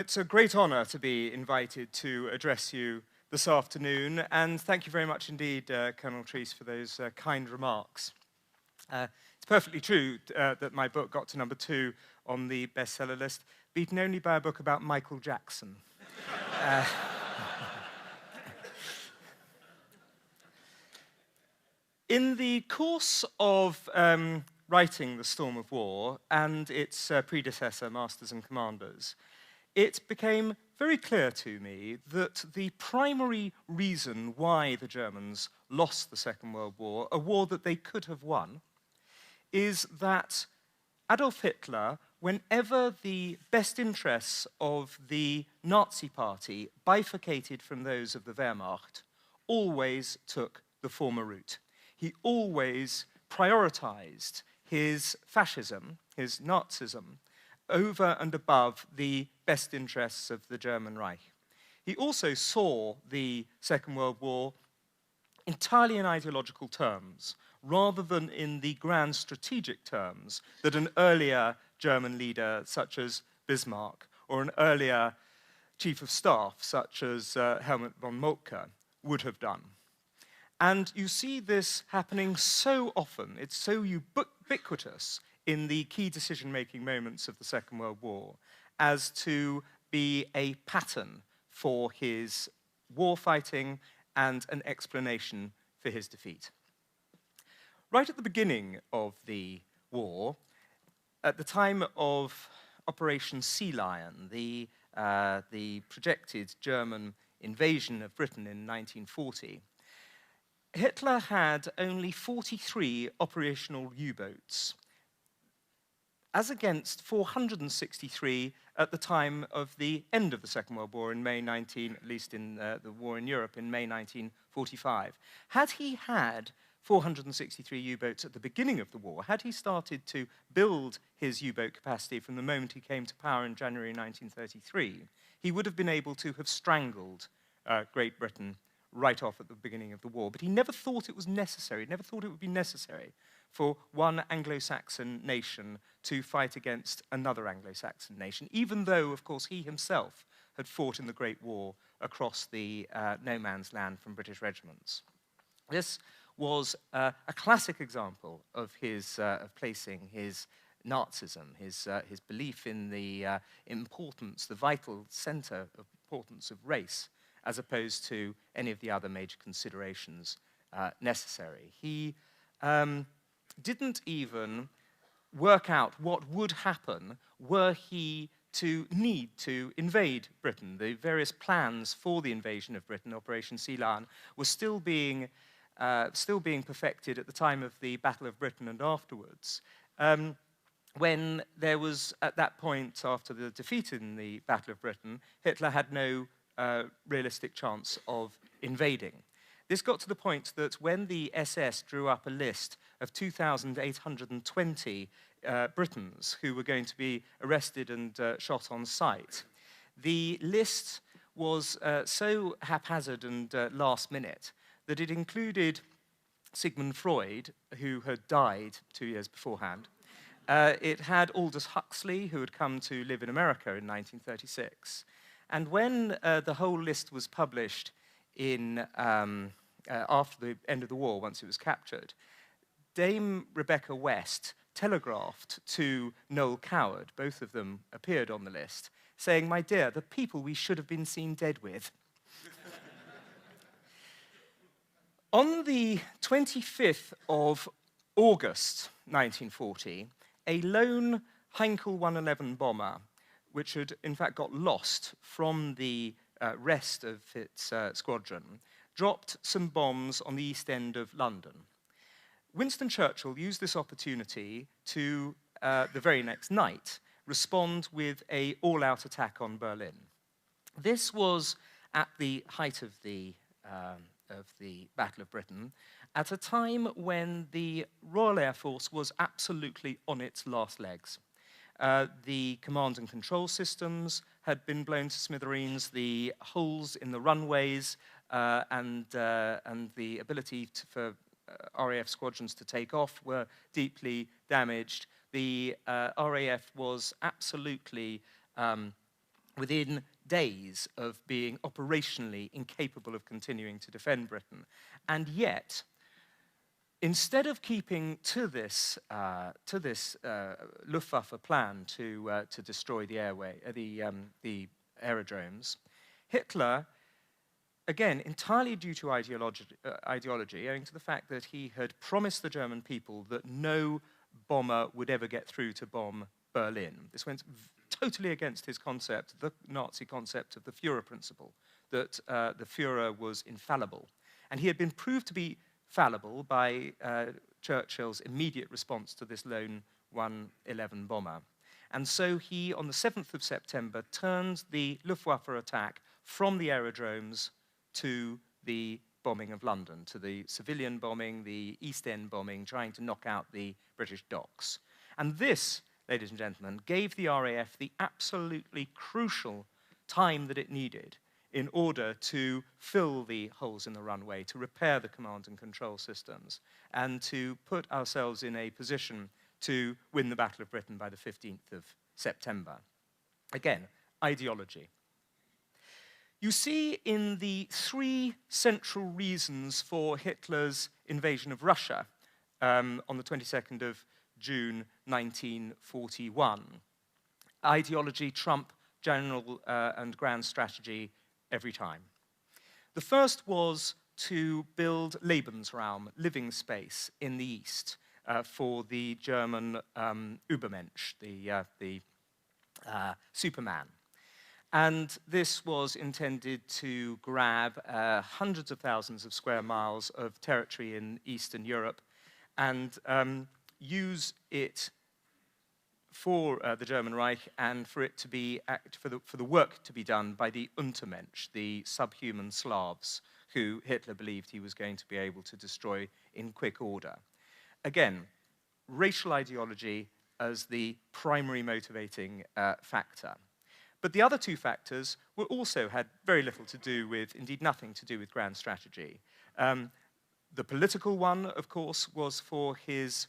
It's a great honor to be invited to address you this afternoon, and thank you very much indeed, Colonel Treese, for those kind remarks. It's perfectly true that my book got to #2 on the bestseller list, beaten only by a book about Michael Jackson. In the course of writing The Storm of War and its predecessor, Masters and Commanders, it became very clear to me that the primary reason why the Germans lost the Second World War, a war that they could have won, is that Adolf Hitler, whenever the best interests of the Nazi Party bifurcated from those of the Wehrmacht, always took the former route. He always prioritized his fascism, his Nazism, over and above the best interests of the German Reich. He also saw the Second World War entirely in ideological terms, rather than in the grand strategic terms that an earlier German leader such as Bismarck or an earlier chief of staff such as Helmut von Moltke would have done. And you see this happening so often, it's so ubiquitous in the key decision-making moments of the Second World War as to be a pattern for his war fighting and an explanation for his defeat. Right at the beginning of the war, at the time of Operation Sea Lion, the projected German invasion of Britain in 1940, Hitler had only 43 operational U-boats, as against 463 at the time of the end of the Second World War in May 19, at least in the war in Europe in May 1945. Had he had 463 U-boats at the beginning of the war, had he started to build his U-boat capacity from the moment he came to power in January 1933, he would have been able to have strangled Great Britain right off at the beginning of the war. But he never thought it was necessary, never thought it would be necessary for one Anglo-Saxon nation to fight against another Anglo-Saxon nation, even though, of course, he himself had fought in the Great War across the no man's land from British regiments. This was a classic example of his of placing his Nazism, his belief in the importance, the vital center of importance of race, as opposed to any of the other major considerations necessary. He didn't even work out what would happen were he to need to invade Britain. The various plans for the invasion of Britain, Operation Sea Lion, were still being perfected at the time of the Battle of Britain and afterwards, when there was, at that point, after the defeat in the Battle of Britain, Hitler had no realistic chance of invading. This got to the point that when the SS drew up a list of 2,820 Britons who were going to be arrested and shot on sight, the list was so haphazard and last minute that it included Sigmund Freud, who had died 2 years beforehand. It had Aldous Huxley, who had come to live in America in 1936. And when the whole list was published in, after the end of the war, once it was captured, Dame Rebecca West telegraphed to Noel Coward, both of them appeared on the list, saying, "My dear, the people we should have been seen dead with." On the 25th of August 1940, a lone Heinkel 111 bomber, which had in fact got lost from the rest of its squadron, dropped some bombs on the East End of London. Winston Churchill used this opportunity to, the very next night, respond with an all-out attack on Berlin. This was at the height of the Battle of Britain, at a time when the Royal Air Force was absolutely on its last legs. The command and control systems had been blown to smithereens, the holes in the runways and the ability for RAF squadrons to take off were deeply damaged. The RAF was absolutely within days of being operationally incapable of continuing to defend Britain. And yet, instead of keeping to this Luftwaffe plan to destroy the aerodromes, Hitler, again, entirely due to ideology, owing to the fact that he had promised the German people that no bomber would ever get through to bomb Berlin. This went totally against his concept, the Nazi concept of the Führer principle, that the Führer was infallible. And he had been proved to be fallible by Churchill's immediate response to this lone 111 bomber. And so he, on the 7th of September, turned the Luftwaffe attack from the aerodromes to the bombing of London, to the civilian bombing, the East End bombing, trying to knock out the British docks. And this, ladies and gentlemen, gave the RAF the absolutely crucial time that it needed in order to fill the holes in the runway, to repair the command and control systems, and to put ourselves in a position to win the Battle of Britain by the 15th of September. Again, ideology. You see in the three central reasons for Hitler's invasion of Russia on the 22nd of June 1941. Ideology trump general and grand strategy every time. The first was to build Lebensraum, living space, in the East for the German Übermensch, the Superman. And this was intended to grab hundreds of thousands of square miles of territory in Eastern Europe and use it for the German Reich and for it to be for the work to be done by the Untermensch, the subhuman Slavs, who Hitler believed he was going to be able to destroy in quick order. Again, racial ideology as the primary motivating factor. But the other two factors also had very little to do with, indeed nothing to do with grand strategy. The political one, of course, was for his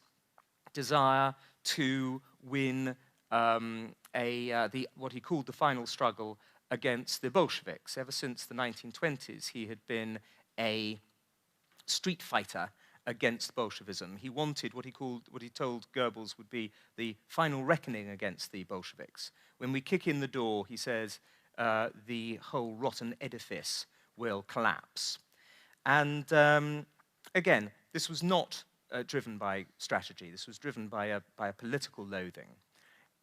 desire to win what he called the final struggle against the Bolsheviks. Ever since the 1920s, he had been a street fighter against Bolshevism. He wanted what he told Goebbels would be the final reckoning against the Bolsheviks. When we kick in the door, he says, the whole rotten edifice will collapse. And again, this was not driven by strategy. This was driven by a political loathing.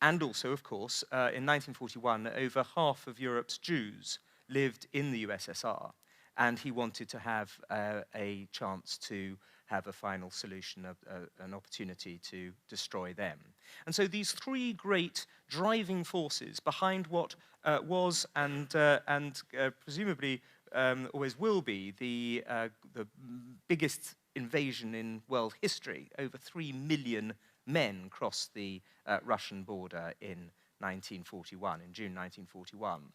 And also, of course, in 1941, over half of Europe's Jews lived in the USSR, and he wanted to have a chance to have a final solution, an opportunity to destroy them. And so these three great driving forces behind what was and presumably always will be the biggest invasion in world history. Over 3 million men crossed the Russian border in 1941, in June 1941.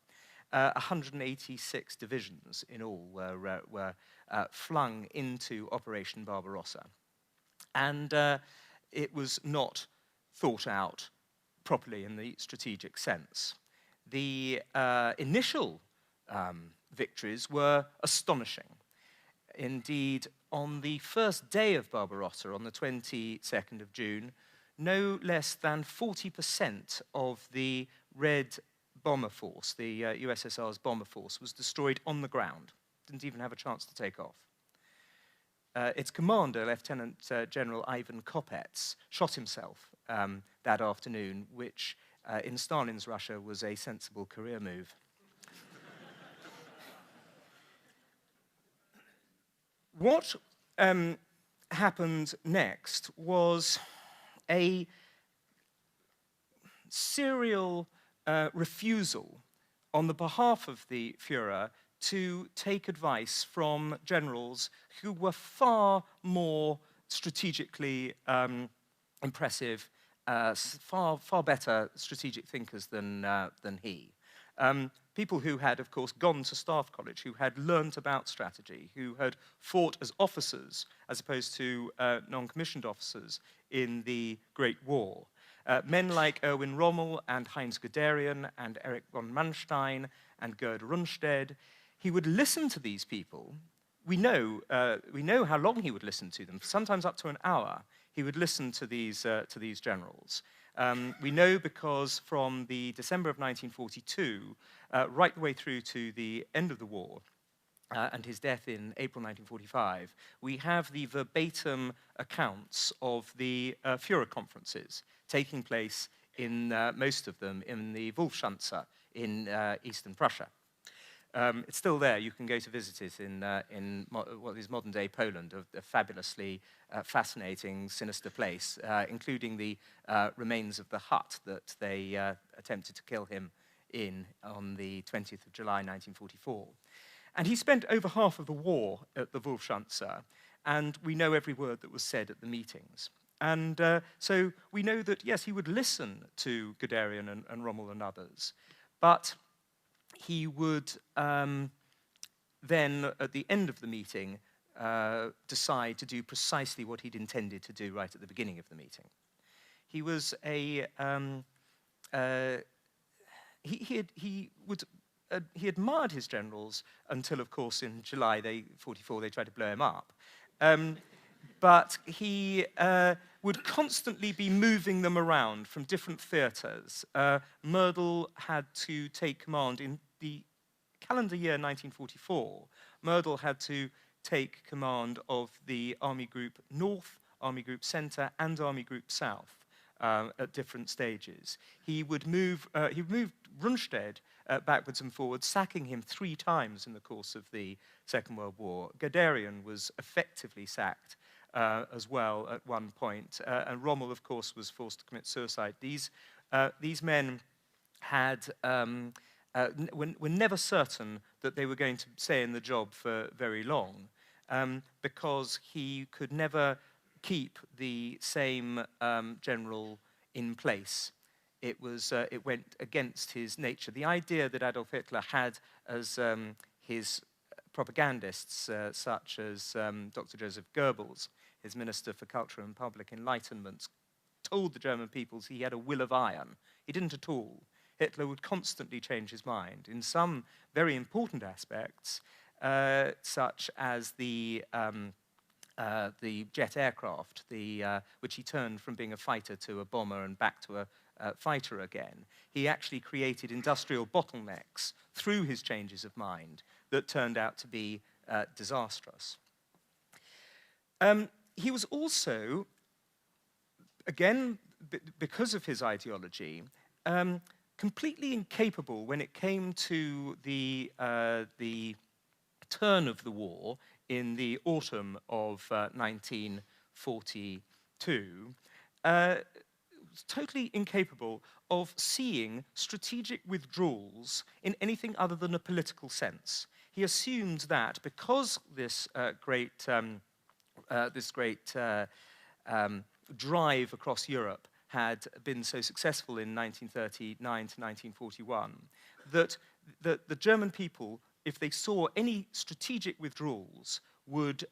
186 divisions in all were flung into Operation Barbarossa. And it was not thought out properly in the strategic sense. The initial victories were astonishing. Indeed, on the first day of Barbarossa, on the 22nd of June, no less than 40% of the Red bomber force, the USSR's bomber force, was destroyed on the ground. Didn't even have a chance to take off. Its commander, Lieutenant General Ivan Kopets, shot himself that afternoon, which in Stalin's Russia was a sensible career move. What happened next was a serial refusal on the behalf of the Führer to take advice from generals who were far more strategically impressive, far better strategic thinkers than he. People who had, of course, gone to staff college, who had learnt about strategy, who had fought as officers as opposed to non-commissioned officers in the Great War. Men like Erwin Rommel and Heinz Guderian and Erich von Manstein and Gerd Rundstedt. He would listen to these people. We know how long he would listen to them, sometimes up to an hour. He would listen to these generals. We know because from the December of 1942, right the way through to the end of the war, and his death in April 1945, we have the verbatim accounts of the Führer conferences taking place in most of them in the Wolfschanze in eastern Prussia. It's still there. You can go to visit it in what is modern-day Poland, a fabulously fascinating, sinister place, including the remains of the hut that they attempted to kill him in on the 20th of July, 1944. And he spent over half of the war at the Wolfschanze, and we know every word that was said at the meetings. And so we know that, yes, he would listen to Guderian and Rommel and others, but he would then, at the end of the meeting, decide to do precisely what he'd intended to do right at the beginning of the meeting. He was he admired his generals until, of course, in July 1944, they tried to blow him up. But he would constantly be moving them around from different theatres. Mödl had to take command in the calendar year 1944. Mödl had to take command of the Army Group North, Army Group Centre, and Army Group South at different stages. He moved Rundstedt backwards and forwards, sacking him 3 times in the course of the Second World War. Guderian was effectively sacked as well at one point, and Rommel, of course, was forced to commit suicide. These men had were never certain that they were going to stay in the job for very long, because he could never keep the same general in place. It went against his nature. The idea that Adolf Hitler had as his propagandists, such as Dr. Joseph Goebbels, his Minister for Culture and Public Enlightenment, told the German peoples he had a will of iron. He didn't at all. Hitler would constantly change his mind in some very important aspects, such as the jet aircraft, which he turned from being a fighter to a bomber and back to a fighter again. He actually created industrial bottlenecks through his changes of mind that turned out to be disastrous. He was also, again, because of his ideology, completely incapable when it came to the turn of the war in the autumn of 1942, totally incapable of seeing strategic withdrawals in anything other than a political sense. He assumed that because this great drive across Europe had been so successful in 1939 to 1941, that the German people, if they saw any strategic withdrawals, would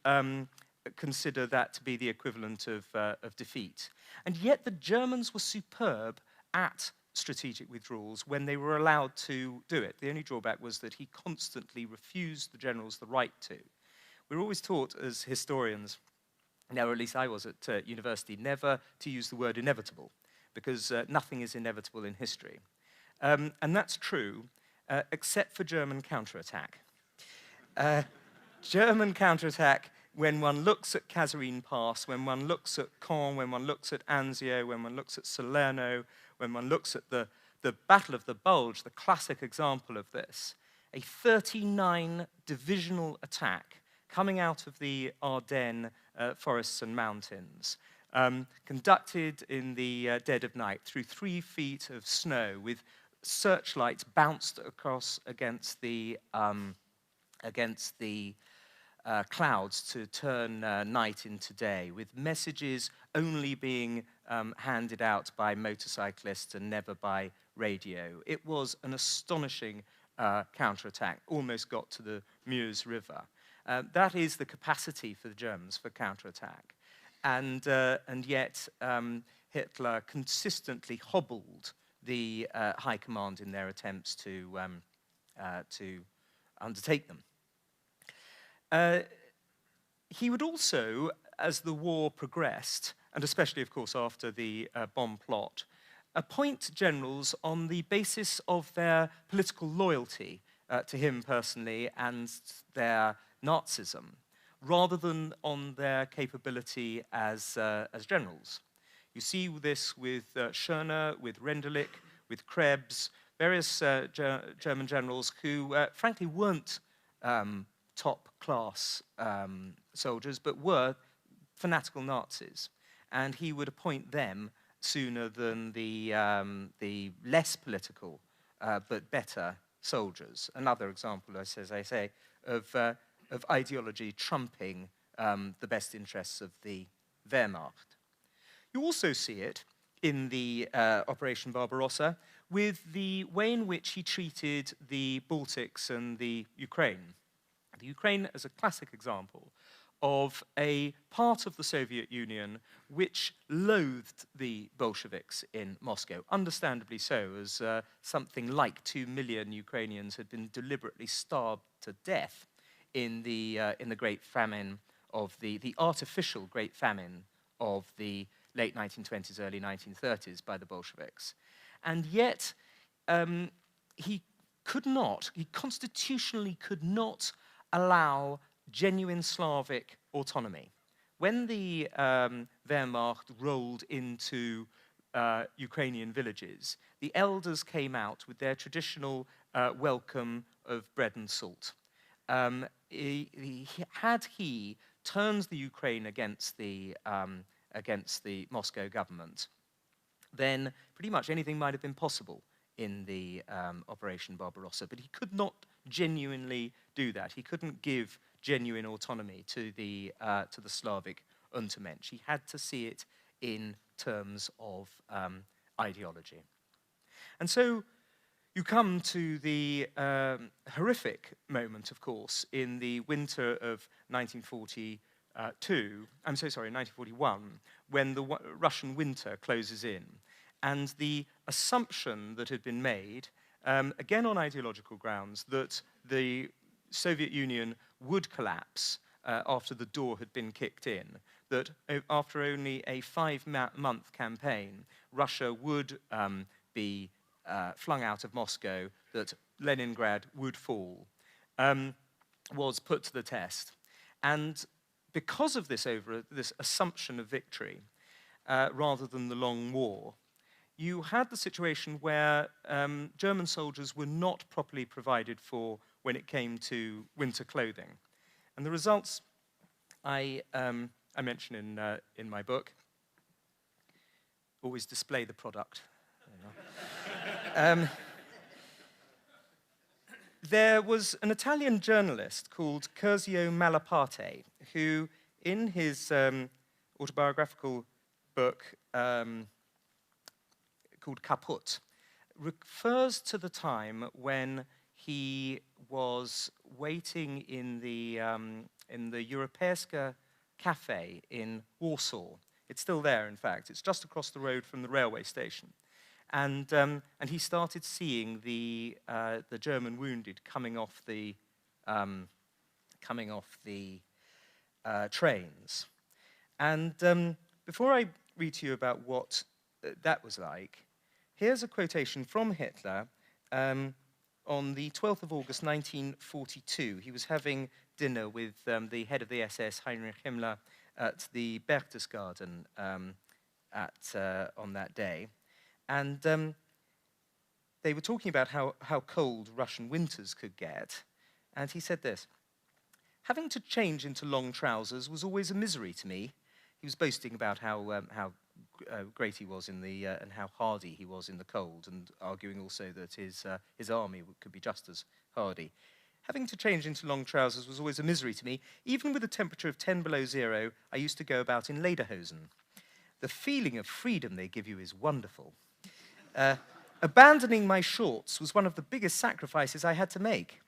consider that to be the equivalent of defeat. And yet the Germans were superb at strategic withdrawals when they were allowed to do it. The only drawback was that he constantly refused the generals the right to. We were always taught as historians, now or at least I was at university, never to use the word inevitable, because nothing is inevitable in history. And that's true, except for German counterattack. German counterattack, when one looks at Kasserine Pass, when one looks at Caen, when one looks at Anzio, when one looks at Salerno, when one looks at the Battle of the Bulge, the classic example of this, a 39 divisional attack coming out of the Ardennes forests and mountains, conducted in the dead of night through 3 feet of snow with searchlights bounced across against the clouds to turn night into day, with messages only being handed out by motorcyclists and never by radio. It was an astonishing counterattack, almost got to the Meuse River. That is the capacity for the Germans for counterattack. And yet Hitler consistently hobbled the high command in their attempts to undertake them. He would also, as the war progressed, and especially, of course, after the bomb plot, appoint generals on the basis of their political loyalty to him personally and their Nazism, rather than on their capability as generals. You see this with Schörner, with Rendulic, with Krebs, various German generals who, frankly, weren't top-class soldiers, but were fanatical Nazis. And he would appoint them sooner than the less political but better soldiers. Another example, as I say, of ideology trumping the best interests of the Wehrmacht. You also see it in the Operation Barbarossa with the way in which he treated the Baltics and the Ukraine. The Ukraine is a classic example of a part of the Soviet Union which loathed the Bolsheviks in Moscow, understandably so, as something like 2 million Ukrainians had been deliberately starved to death in the Great Famine of the artificial Great Famine of the late 1920s, early 1930s by the Bolsheviks. And yet, he constitutionally could not allow genuine Slavic autonomy. When the Wehrmacht rolled into Ukrainian villages, the elders came out with their traditional welcome of bread and salt. Had he turned the Ukraine against the Moscow government, then pretty much anything might have been possible in the Operation Barbarossa. But he could not genuinely do that. He couldn't give genuine autonomy to the Slavic Untermensch. He had to see it in terms of ideology. And so you come to the horrific moment, of course, in the winter of 1941, when the Russian winter closes in. And the assumption that had been made, again on ideological grounds, that the Soviet Union would collapse after the door had been kicked in, that after only a 5-month campaign, Russia would be flung out of Moscow, that Leningrad would fall, was put to the test. And because of this assumption of victory, rather than the long war, you had the situation where German soldiers were not properly provided for when it came to winter clothing. And the results I mention in my book always display the product. There was an Italian journalist called Curzio Malaparte who, in his autobiographical book called Caput, refers to the time when he was waiting in the Europejska cafe in Warsaw. It's still there, in fact. It's just across the road from the railway station. And he started seeing the German wounded coming off the trains. And before I read to you about what that was like, here's a quotation from Hitler on the 12th of August 1942. He was having dinner with the head of the SS, Heinrich Himmler, at the Berchtesgaden on that day. And they were talking about how cold Russian winters could get. And he said this: "Having to change into long trousers was always a misery to me." He was boasting about how great he was in the and how hardy he was in the cold, and arguing also that his army could be just as hardy. "Having to change into long trousers was always a misery to me. Even with a temperature of 10 below zero, I used to go about in lederhosen. The feeling of freedom they give you is wonderful. Abandoning my shorts was one of the biggest sacrifices I had to make.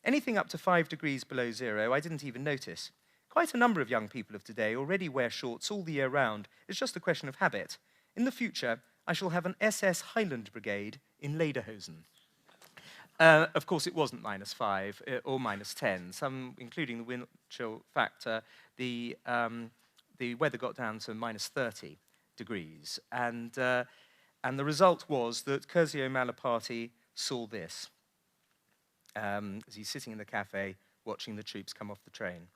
Anything up to 5 degrees below zero, I didn't even notice. Quite a number of young people of today already wear shorts all the year round. It's just a question of habit. In the future, I shall have an SS Highland Brigade in Lederhosen. Of course, it wasn't -5 or -10. Some, including the wind chill factor, the weather got down to -30 degrees. And the result was that Curzio Malaparte saw this as he's sitting in the cafe watching the troops come off the train.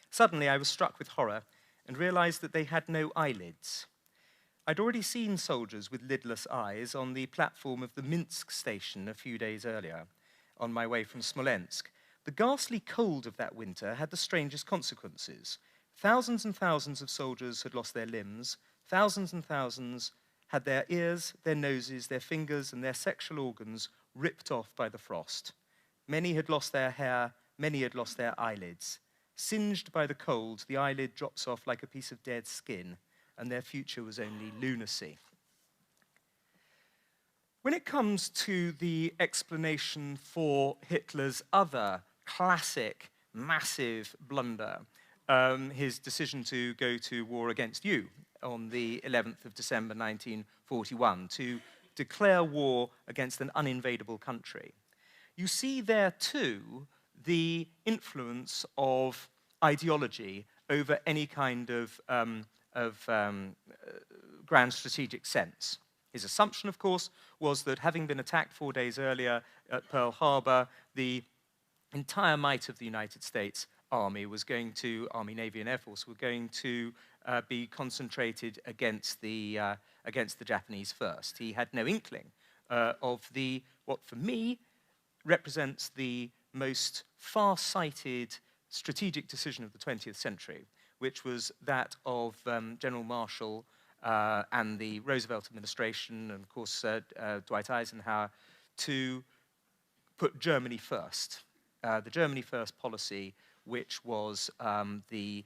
Suddenly, I was struck with horror and realized that they had no eyelids. I'd already seen soldiers with lidless eyes on the platform of the Minsk station a few days earlier, on my way from Smolensk. The ghastly cold of that winter had the strangest consequences. Thousands and thousands of soldiers had lost their limbs. Thousands and thousands had their ears, their noses, their fingers, and their sexual organs ripped off by the frost. Many had lost their hair, many had lost their eyelids. Singed by the cold, the eyelid drops off like a piece of dead skin, and their future was only lunacy. When it comes to the explanation for Hitler's other classic, massive blunder, his decision to go to war against you on the 11th of December 1941, to declare war against an uninvadable country, you see there too the influence of ideology over any kind of grand strategic sense. His assumption, of course, was that having been attacked 4 days earlier at Pearl Harbor, the entire might of the United States Army was going to, Army, Navy, and Air Force, were going to be concentrated against the Japanese first. He had no inkling of what for me represents the most far-sighted strategic decision of the 20th century, which was that of General Marshall and the Roosevelt administration, and of course Dwight Eisenhower, to put Germany first. The Germany first policy, which was the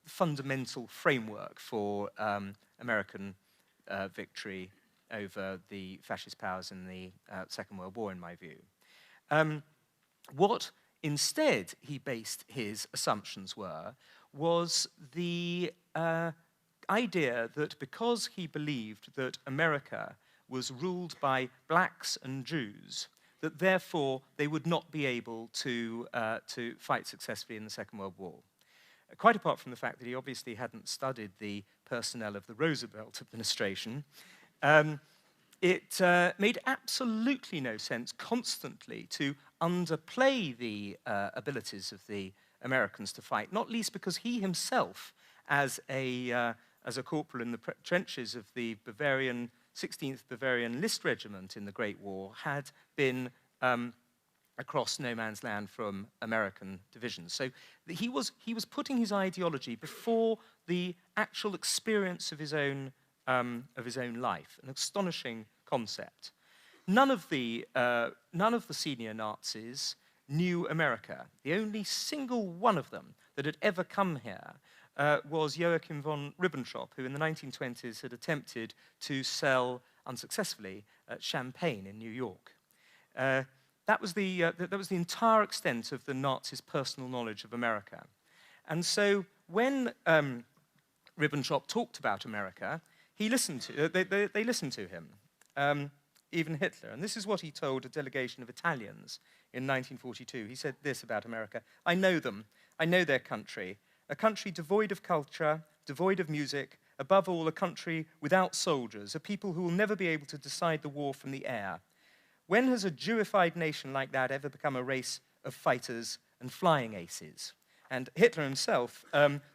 fundamental framework for American victory over the fascist powers in the Second World War, in my view. What instead he based his assumptions was the idea that because he believed that America was ruled by blacks and Jews, that therefore they would not be able to fight successfully in the Second World War. Quite apart from the fact that he obviously hadn't studied the personnel of the Roosevelt administration, it made absolutely no sense constantly to underplay the abilities of the Americans to fight, not least because he himself, as a corporal in the trenches of the 16th Bavarian List Regiment in the Great War, had been across no man's land from American divisions. So he was putting his ideology before the actual experience of his own life, an astonishing concept. None of the senior Nazis knew America. The only single one of them that had ever come here was Joachim von Ribbentrop, who in the 1920s had attempted to sell unsuccessfully champagne in New York. That was the entire extent of the Nazis' personal knowledge of America. And so when Ribbentrop talked about America, they listened to him, even Hitler. And this is what he told a delegation of Italians in 1942. He said this about America: "I know them. I know their country. A country devoid of culture, devoid of music, above all, a country without soldiers, a people who will never be able to decide the war from the air. When has a Jewified nation like that ever become a race of fighters and flying aces?" And Hitler himself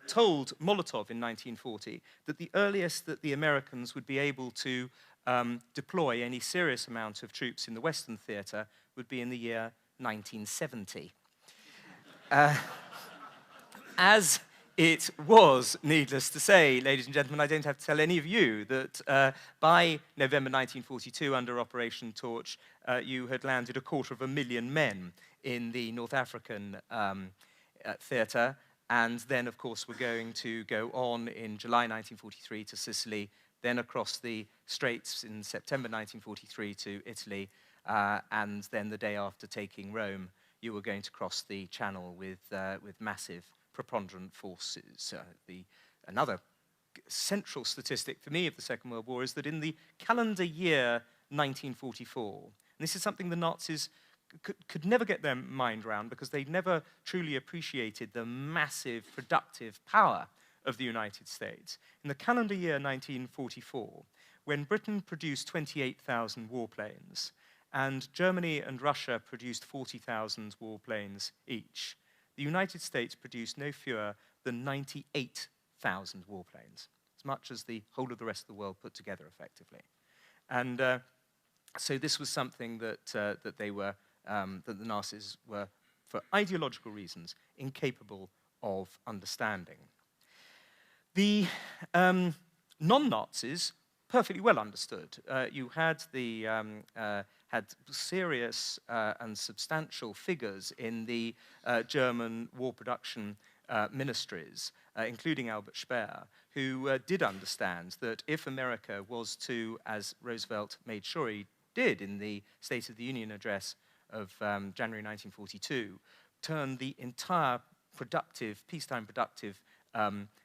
told Molotov in 1940 that the earliest that the Americans would be able to deploy any serious amount of troops in the Western theater would be in the year 1970. As it was, needless to say, ladies and gentlemen, I don't have to tell any of you that by November 1942, under Operation Torch, you had landed 250,000 men in the North African theatre, and then, of course, we're going to go on in July 1943 to Sicily, then across the Straits in September 1943 to Italy, and then the day after taking Rome, you were going to cross the Channel with massive preponderant forces. Another central statistic for me of the Second World War is that in the calendar year 1944, and this is something the Nazis could never get their mind around because they never truly appreciated the massive productive power of the United States. In the calendar year 1944, when Britain produced 28,000 warplanes and Germany and Russia produced 40,000 warplanes each, the United States produced no fewer than 98,000 warplanes, as much as the whole of the rest of the world put together effectively. And so this was something that, that the Nazis were, for ideological reasons, incapable of understanding. The non-Nazis perfectly well understood. You had had serious and substantial figures in the German war production ministries, including Albert Speer, who did understand that if America was to, as Roosevelt made sure he did in the State of the Union address of January 1942, turn the entire peacetime productive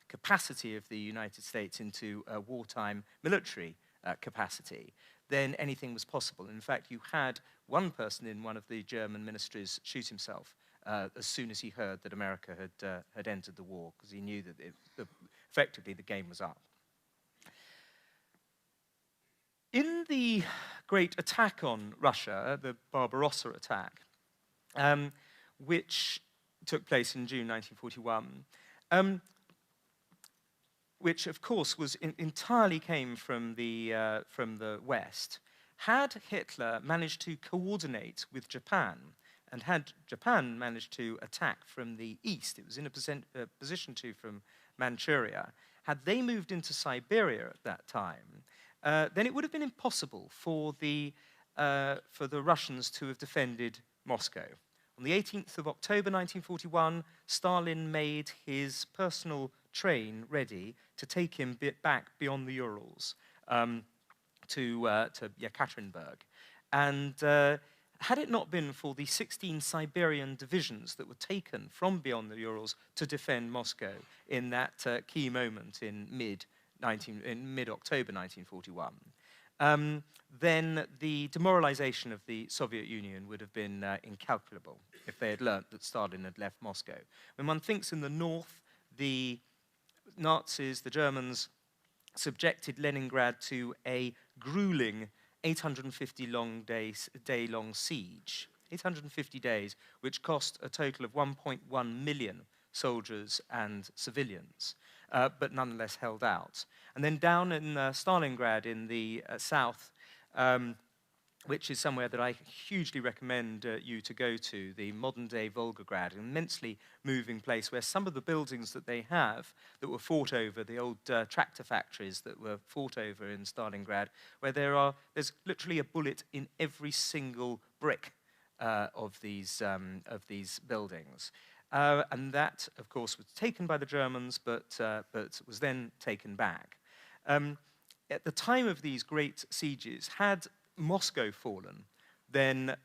capacity of the United States into a wartime military capacity, then anything was possible. In fact, you had one person in one of the German ministries shoot himself as soon as he heard that America had entered the war, because he knew that effectively the game was up. In the great attack on Russia, the Barbarossa attack, which took place in June 1941, which of course was entirely came from the West, had Hitler managed to coordinate with Japan, and had Japan managed to attack from the east, it was in a position to from Manchuria, had they moved into Siberia at that time, then it would have been impossible for the Russians to have defended Moscow. On the 18th of October 1941, Stalin made his personal train ready to take him back beyond the Urals to Yekaterinburg. And had it not been for the 16 Siberian divisions that were taken from beyond the Urals to defend Moscow in that key moment in mid-October 1941, then the demoralization of the Soviet Union would have been incalculable if they had learnt that Stalin had left Moscow. When one thinks in the north, the Nazis, the Germans, subjected Leningrad to a grueling 850-day-long siege, 850 days, which cost a total of 1.1 million soldiers and civilians, but nonetheless held out. And then down in Stalingrad in the south, which is somewhere that I hugely recommend you to go to, the modern-day Volgograd, an immensely moving place where some of the buildings that they have that were fought over, the old tractor factories that were fought over in Stalingrad, where there's literally a bullet in every single brick of these buildings. And that, of course, was taken by the Germans, but was then taken back. At the time of these great sieges, had Moscow fallen, then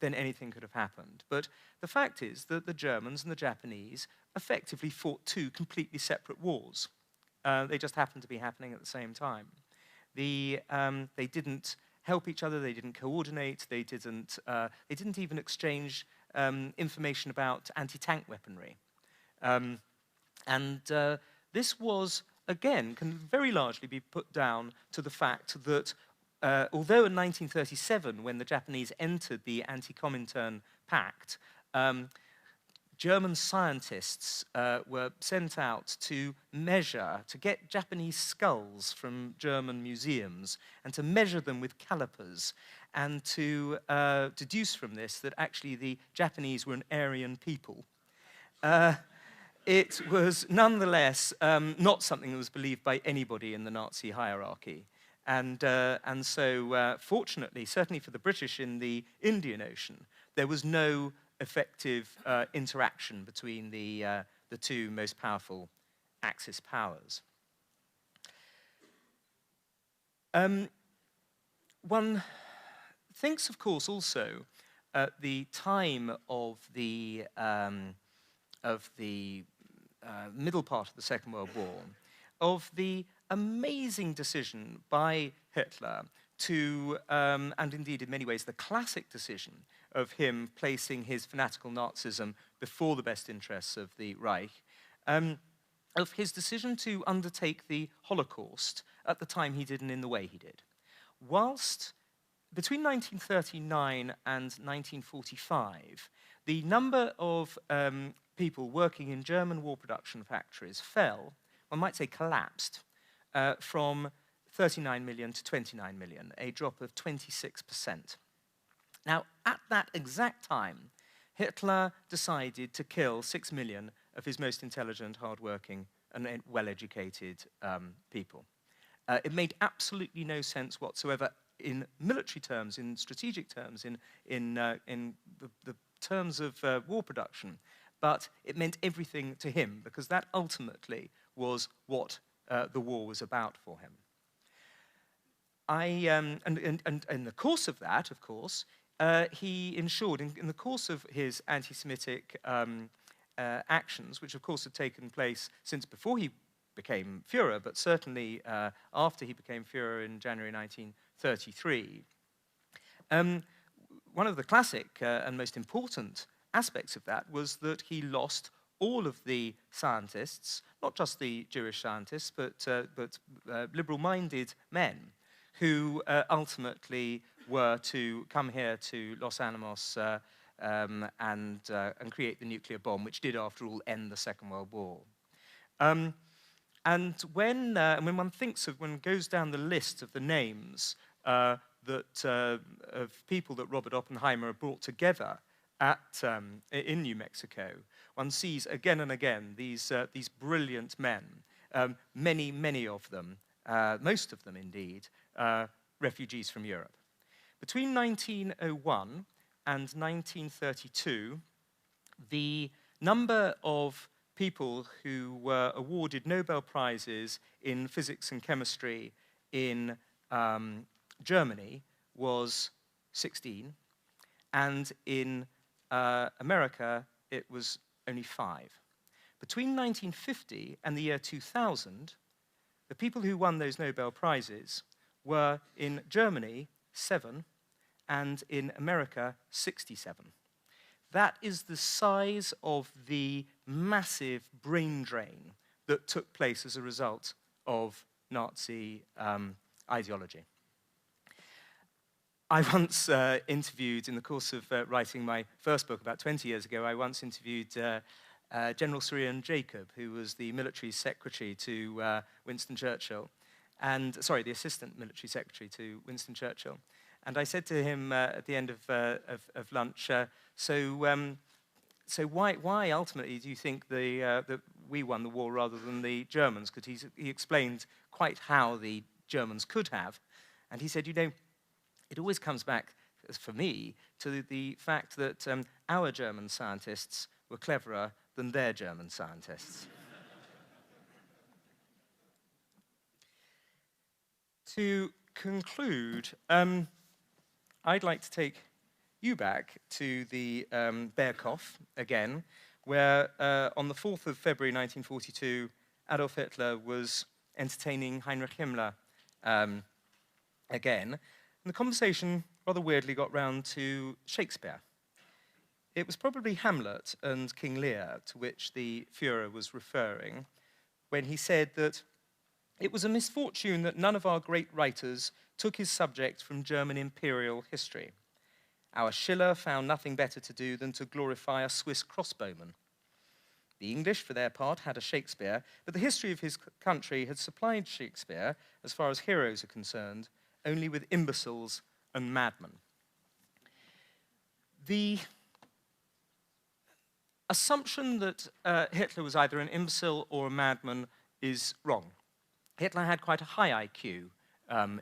anything could have happened. But the fact is that the Germans and the Japanese effectively fought two completely separate wars. They just happened to be happening at the same time. They didn't help each other. They didn't coordinate. They didn't even exchange information about anti-tank weaponry. This was, again, can very largely be put down to the fact that although in 1937, when the Japanese entered the Anti-Comintern Pact, German scientists were sent out to get Japanese skulls from German museums and to measure them with calipers and to deduce from this that actually the Japanese were an Aryan people. It was nonetheless not something that was believed by anybody in the Nazi hierarchy. And so, fortunately, certainly for the British in the Indian Ocean, there was no effective interaction between the two most powerful Axis powers. One thinks, of course, also at the time of the middle part of the Second World War, of the amazing decision by Hitler to, and indeed in many ways the classic decision of him placing his fanatical Nazism before the best interests of the Reich, of his decision to undertake the Holocaust at the time he did and in the way he did. Whilst between 1939 and 1945, the number of people working in German war production factories fell, one might say collapsed, from 39 million to 29 million, a drop of 26%. Now, at that exact time, Hitler decided to kill 6 million of his most intelligent, hardworking, and well-educated people. It made absolutely no sense whatsoever in military terms, in strategic terms, in the terms of war production, but it meant everything to him because that ultimately was what the war was about for him. And in the course of that, of course, he ensured, in the course of his anti-Semitic actions, which of course had taken place since before he became Führer, but certainly after he became Führer in January 1933, one of the classic and most important aspects of that was that he lost all of the scientists, not just the Jewish scientists, but liberal-minded men who ultimately were to come here to Los Alamos and create the nuclear bomb, which did, after all, end the Second World War. And when one thinks of, when one goes down the list of the names of people that Robert Oppenheimer brought together in New Mexico, one sees again and again these brilliant men, many of them, most of them indeed, refugees from Europe. Between 1901 and 1932, the number of people who were awarded Nobel Prizes in physics and chemistry in Germany was 16, and in America it was only 5. Between 1950 and the year 2000, the people who won those Nobel Prizes were in Germany 7 and in America 67. That is the size of the massive brain drain that took place as a result of Nazi ideology. I once interviewed, in the course of writing my first book about 20 years ago, I once interviewed General Sir Ian Jacob, who was the military secretary to Winston Churchill, and, sorry, the assistant military secretary to Winston Churchill. And I said to him at the end of lunch, so why ultimately do you think that we won the war rather than the Germans? Because he explained quite how the Germans could have. And he said, you know, it always comes back, for me, to the fact that our German scientists were cleverer than their German scientists. To conclude, I'd like to take you back to the Berghof again, where on the 4th of February 1942, Adolf Hitler was entertaining Heinrich Himmler again. And the conversation rather weirdly got round to Shakespeare. It was probably Hamlet and King Lear to which the Führer was referring when he said that it was a misfortune that none of our great writers took his subject from German imperial history. Our Schiller found nothing better to do than to glorify a Swiss crossbowman. The English, for their part, had a Shakespeare, but the history of his country had supplied Shakespeare, as far as heroes are concerned, only with imbeciles and madmen. The assumption that Hitler was either an imbecile or a madman is wrong. Hitler had quite a high IQ,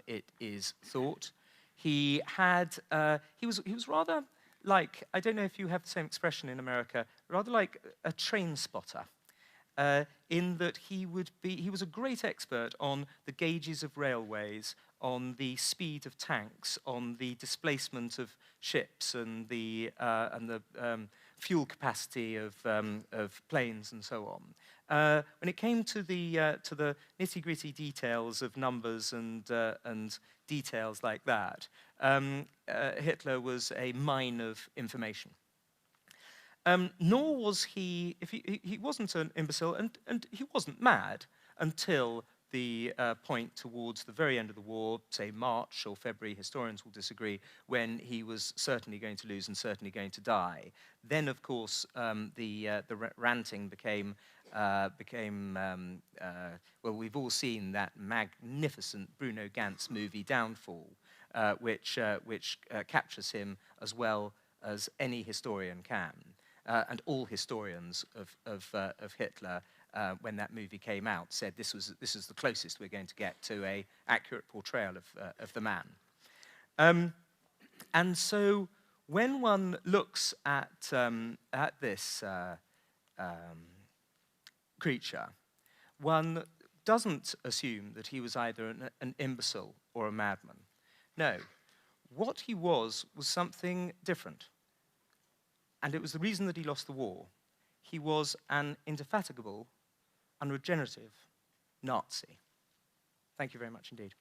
it is thought. He was rather like, I don't know if you have the same expression in America, rather like a train spotter, in that he was a great expert on the gauges of railways, on the speed of tanks, on the displacement of ships, and the fuel capacity of planes, and so on. When it came to the nitty-gritty details of numbers and details like that, Hitler was a mine of information. Nor was he, he wasn't an imbecile, and he wasn't mad until the point towards the very end of the war, say March or February, historians will disagree, when he was certainly going to lose and certainly going to die. Then, of course, the ranting became, well, we've all seen that magnificent Bruno Ganz movie, Downfall, which captures him as well as any historian can. And all historians of Hitler, when that movie came out, said this is the closest we're going to get to an accurate portrayal of the man. And so when one looks at this creature, one doesn't assume that he was either an imbecile or a madman. No, what he was something different. And it was the reason that he lost the war. He was an indefatigable, unregenerative Nazi. Thank you very much indeed.